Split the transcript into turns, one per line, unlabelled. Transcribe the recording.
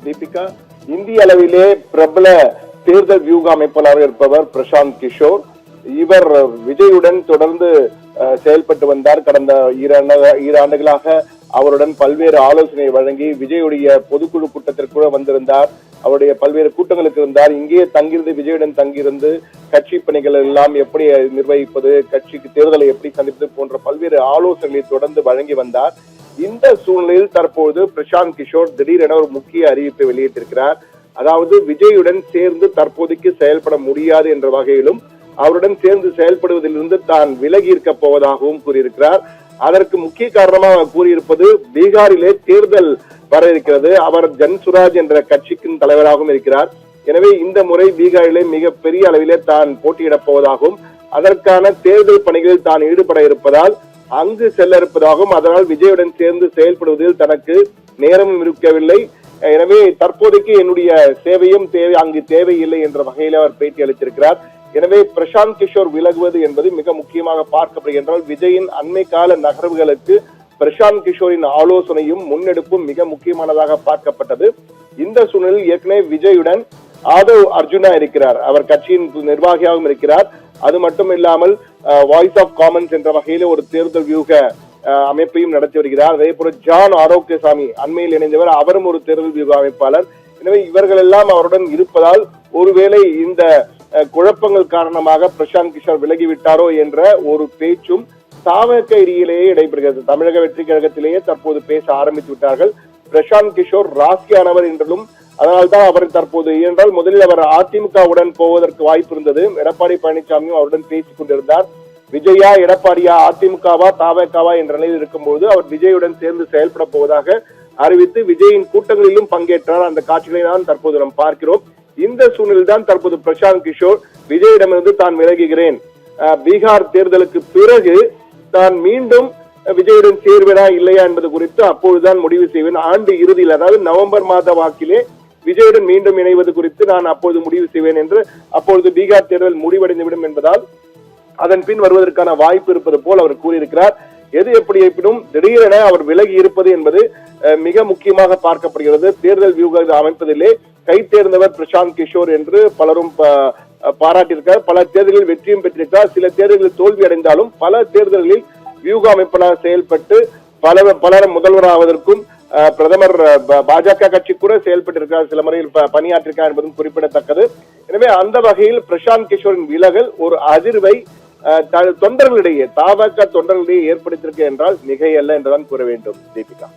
தீபிகா, இந்திய அளவிலே பிரபல தேர்தல் வியூக அமைப்பாளராக இருப்பவர் பிரசாந்த் கிஷோர். இவர் விஜயுடன் தொடர்ந்து செயல்பட்டு வந்தார். கடந்த 2 ஆண்டுகளாக அவருடன் பல்வேறு ஆலோசனை வழங்கி விஜயுடைய பொதுக்குழு கூட்டத்திற்கு வந்திருந்தார். அவருடைய பல்வேறு கூட்டங்களுக்கு இருந்தார். இங்கேயே தங்கியிருந்து விஜயுடன் தங்கியிருந்து கட்சி பணிகள் எல்லாம் எப்படி நிர்வகிப்பது, கட்சிக்கு தேர்தலை எப்படி சந்திப்பது போன்ற பல்வேறு ஆலோசனைகளை தொடர்ந்து வழங்கி வந்தார். இந்த சூழ்நிலையில் தற்போது பிரசாந்த் கிஷோர் திடீரென ஒரு முக்கிய அறிவிப்பை வெளியிட்டிருக்கிறார். அதாவது விஜயுடன் சேர்ந்து தற்போதைக்கு செயல்பட முடியாது என்ற வகையிலும் அவருடன் சேர்ந்து செயல்படுவதிலிருந்து தான் விலகி இருக்க போவதாகவும் கூறியிருக்கிறார். அதற்கு முக்கிய காரணமாக கூறியிருப்பது பீகாரிலே தேர்தல் வர இருக்கிறது. அவர் ஜன்சுராஜ் என்ற கட்சியின் தலைவராகவும் இருக்கிறார். எனவே இந்த முறை பீகாரிலே மிக பெரிய அளவிலே தான் போட்டியிடப் போவதாகவும் அதற்கான தேர்தல் பணிகளில் தான் ஈடுபட இருப்பதால் அங்கு செல்ல இருப்பதாகவும் அதனால் விஜயுடன் சேர்ந்து செயல்படுவதில் தனக்கு நேரமும் இருக்கவில்லை. எனவே தற்போதைக்கு என்னுடைய சேவையும் அங்கு தேவையில்லை என்ற வகையில் அவர் பேட்டி அளித்திருக்கிறார். எனவே பிரசாந்த் கிஷோர் விலகுவது என்பது மிக முக்கியமாக பார்க்கப்படுகின்றால் விஜயின் அண்மை கால நகர்வுகளுக்கு பிரசாந்த் கிஷோரின் ஆலோசனையும் முன்னெடுப்பும் மிக முக்கியமானதாக பார்க்கப்பட்டது. இந்த சூழ்நிலையில் ஏற்கனவே விஜயுடன் ஆதவ் அர்ஜுனா இருக்கிறார். அவர் கட்சியின் நிர்வாகியாகவும் இருக்கிறார். அது மட்டும் இல்லாமல் வாய்ஸ் ஆஃப் காமன்ஸ் என்ற வகையில ஒரு தேர்தல் வியூக அமைப்பையும் நடத்தி வருகிறார். அதே போல ஜான் ஆரோக்கியசாமி அண்மையில் இணைந்தவர், அவரும் ஒரு தேர்தல் வியூக அமைப்பாளர். எனவே இவர்கள் எல்லாம் அவருடன் இருப்பதால் ஒருவேளை இந்த குழப்பங்கள் காரணமாக பிரசாந்த் கிஷோர் விலகிவிட்டாரோ என்ற ஒரு பேச்சும் தாவக இடையிலேயே இடைபெறுகிறது. தமிழக வெற்றி கழகத்திலேயே தற்போது பேச ஆரம்பித்து விட்டார்கள். பிரசாந்த் கிஷோர் ராசியானவர் என்றும் அதனால்தான் அவர் தற்போது என்றால் முதலில் அவர் அதிமுகவுடன் போவதற்கு வாய்ப்பு இருந்தது. எடப்பாடி பழனிசாமியும் அவருடன் பேசிக் கொண்டிருந்தார். விஜயா, எடப்பாடியா, அதிமுகவா, தாவகவா என்ற நிலையில் இருக்கும்போது அவர் விஜயுடன் சேர்ந்து செயல்பட போவதாக அறிவித்து விஜயின் கூட்டங்களிலும் பங்கேற்றார். அந்த காட்சிகளை தான் தற்போது நாம் பார்க்கிறோம். இந்த சூழ்நிலையில் தான் தற்போது பிரசாந்த் கிஷோர் விஜயிடமிருந்து தான் விலகுகிறேன், பீகார் தேர்தலுக்கு பிறகு தான் மீண்டும் விஜயுடன் சேர்வேனா இல்லையா என்பது குறித்து அப்பொழுதுதான் முடிவு செய்வேன். ஆண்டு இறுதியில் அதாவது நவம்பர் மாத வாக்கிலே விஜயுடன் மீண்டும் இணைவது குறித்து நான் அப்பொழுது முடிவு செய்வேன் என்று அப்பொழுது பீகார் தேர்தல் முடிவடைந்துவிடும் என்பதால் அதன் பின் வருவதற்கான வாய்ப்பு இருப்பது போல் அவர் கூறியிருக்கிறார். எது எப்படி இருப்பினும் திடீரென அவர் விலகி இருப்பது என்பது மிக முக்கியமாக பார்க்கப்படுகிறது. தேர்தல் வியூக அமைப்பதிலே கை தேர்ந்தவர் பிரசாந்த் கிஷோர் என்று பலரும் பாராட்டியிருக்கிறார். பல தேர்தலில் வெற்றியும் பெற்றிருக்கிறார். சில தேர்தலில் தோல்வி அடைந்தாலும் பல தேர்தல்களில் வியூக அமைப்பாளர் செயல்பட்டு பலர் முதல்வராவதற்கும் பிரதமர் பாஜக கட்சி கூட செயல்பட்டிருக்கிறார், சில முறையில் பணியாற்றிருக்கிறார் என்பதும் குறிப்பிடத்தக்கது. எனவே அந்த வகையில் பிரசாந்த் கிஷோரின் விலகல் ஒரு அதிர்வை தொண்டர்களிடையே, தாவக தொண்டர்களிடையே ஏற்படுத்தியிருக்க என்றால் மிகையல்ல என்றுதான் கூற வேண்டும். தீபிகா.